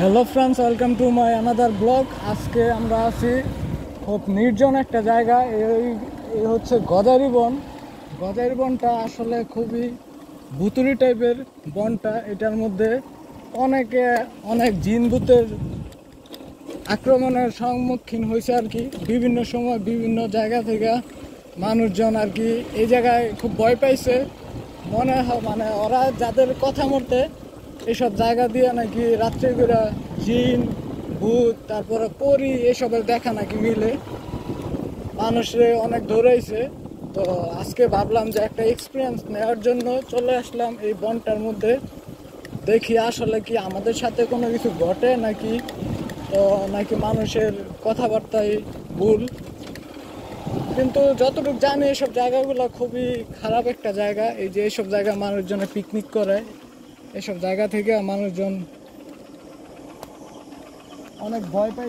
Hello friends, welcome to my another blog. আজকে আমরা আছি খুব নির্জন একটা জায়গা। এই হচ্ছে গজারি বন। গজারি বনটা আসলে খুবই ভুতুড়ি টাইপের বনটা। এটার মধ্যে অনেক জিন ভূতের আক্রমণের সম্মুখীন হয়েছে আর কি। বিভিন্ন সময় বিভিন্ন জায়গা থেকে মানুষজন আর কি এই জায়গায় খুব ভয় পাইছে। মনে হয় মানে ওরা যাদের কথা মতে এইসব জায়গা দিয়ে নাকি রাত্রে করে জিন ভূত তারপরে পরি এসবের দেখা নাকি মিলে, মানুষরে অনেক ধরেছে। তো আজকে ভাবলাম যে একটা এক্সপিরিয়েন্স নেওয়ার জন্য চলে আসলাম এই বনটার মধ্যে। দেখি আসলে কি আমাদের সাথে কোনো কিছু ঘটে নাকি, তো নাকি মানুষের কথাবার্তায় ভুল। কিন্তু যতটুকু জানি এসব জায়গাগুলো খুবই খারাপ একটা জায়গা। এই যে এইসব জায়গা মানুষজনে পিকনিক করে, এসব জায়গা থেকে মানুষজন অনেক ভয় পাই।